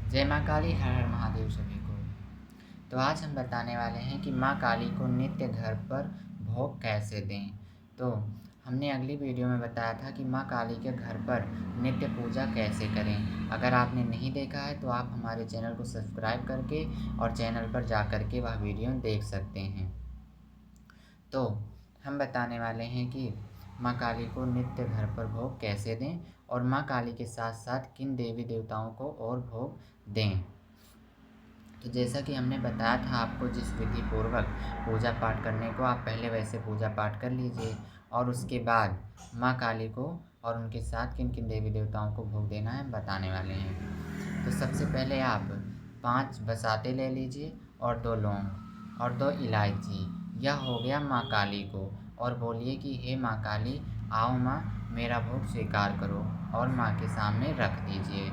जय माँ काली, हर हर महादेव सभी को। तो आज हम बताने वाले हैं कि माँ काली को नित्य घर पर भोग कैसे दें। तो हमने अगली वीडियो में बताया था कि माँ काली के घर पर नित्य पूजा कैसे करें। अगर आपने नहीं देखा है तो आप हमारे चैनल को सब्सक्राइब करके और चैनल पर जा कर के वह वीडियो देख सकते हैं। तो हम बताने वाले हैं कि माँ काली को नित्य घर पर भोग कैसे दें और माँ काली के साथ साथ किन देवी देवताओं को और भोग दें। तो जैसा कि हमने बताया था आपको, जिस विधि पूर्वक पूजा पाठ करने को, आप पहले वैसे पूजा पाठ कर लीजिए और उसके बाद माँ काली को और उनके साथ किन किन देवी देवताओं को भोग देना है बताने वाले हैं। तो सबसे पहले आप 5 बसाते ले लीजिए और 2 लौंग और 2 इलायची। यह हो गया माँ काली को, और बोलिए कि हे माँ काली, आओ माँ, मेरा भोग स्वीकार करो, और माँ के सामने रख दीजिए।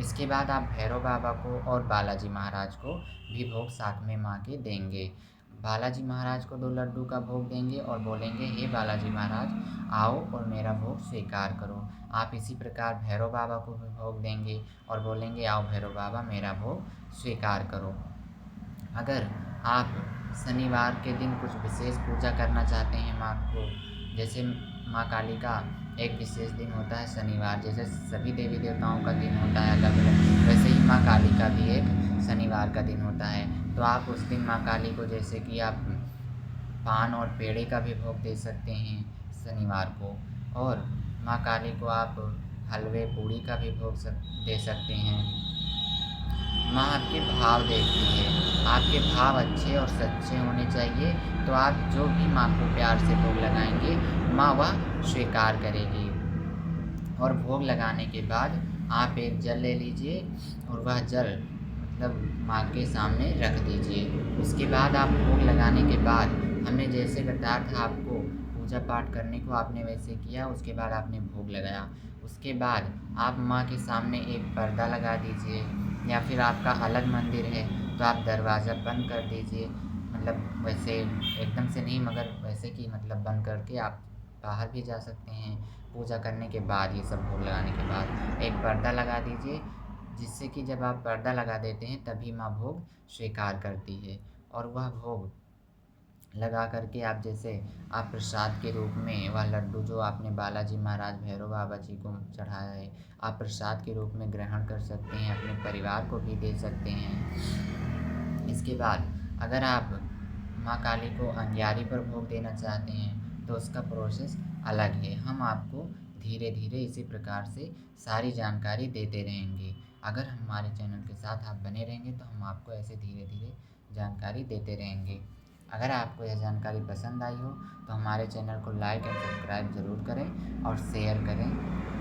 इसके बाद आप भैरव बाबा को और बालाजी महाराज को भी भोग साथ में माँ के देंगे। बालाजी महाराज को 2 लड्डू का भोग देंगे और बोलेंगे, हे बालाजी महाराज, आओ और मेरा भोग स्वीकार करो। आप इसी प्रकार भैरव बाबा को भी भोग देंगे और बोलेंगे, आओ भैरव बाबा, मेरा भोग स्वीकार करो। अगर आप शनिवार के दिन कुछ विशेष पूजा करना चाहते हैं माँ को, जैसे माँ काली का एक विशेष दिन होता है शनिवार, जैसे सभी देवी देवताओं का दिन होता है अलग अलग, वैसे ही माँ काली का भी एक शनिवार का दिन होता है। तो आप उस दिन माँ काली को, जैसे कि आप पान और पेड़े का भी भोग दे सकते हैं शनिवार को, और माँ काली को आप हलवे पूड़ी का भी भोग दे सकते हैं। माँ आपके भाव देखती है, आपके भाव अच्छे और सच्चे होने चाहिए, तो आप जो भी माँ को प्यार से भोग लगाएंगे, माँ वह स्वीकार करेगी। और भोग लगाने के बाद आप एक जल ले लीजिए और वह जल मतलब माँ के सामने रख दीजिए। उसके बाद आप भोग लगाने के बाद, हमने जैसे बताया था आपको, पूजा पाठ करने को आपने वैसे किया, उसके बाद आपने भोग लगाया। उसके बाद आप माँ के सामने एक पर्दा लगा दीजिए, या फिर आपका अलग मंदिर है तो आप दरवाज़ा बंद कर दीजिए, मतलब वैसे एकदम से नहीं, मगर वैसे कि मतलब बंद करके आप बाहर भी जा सकते हैं पूजा करने के बाद। ये सब भोग लगाने के बाद एक पर्दा लगा दीजिए, जिससे कि जब आप पर्दा लगा देते हैं तभी माँ भोग स्वीकार करती है। और वह भोग लगा करके आप, जैसे आप प्रसाद के रूप में वह लड्डू जो आपने बालाजी महाराज भैरव बाबा जी को चढ़ाया है, आप प्रसाद के रूप में ग्रहण कर सकते हैं, अपने परिवार को भी दे सकते हैं। इसके बाद अगर आप माँ काली को अंगियारी पर भोग देना चाहते हैं तो उसका प्रोसेस अलग है। हम आपको धीरे धीरे इसी प्रकार से सारी जानकारी देते रहेंगे। अगर हमारे चैनल के साथ आप बने रहेंगे तो हम आपको ऐसे धीरे धीरे जानकारी देते रहेंगे। अगर आपको यह जानकारी पसंद आई हो तो हमारे चैनल को लाइक एंड सब्सक्राइब ज़रूर करें और शेयर करें।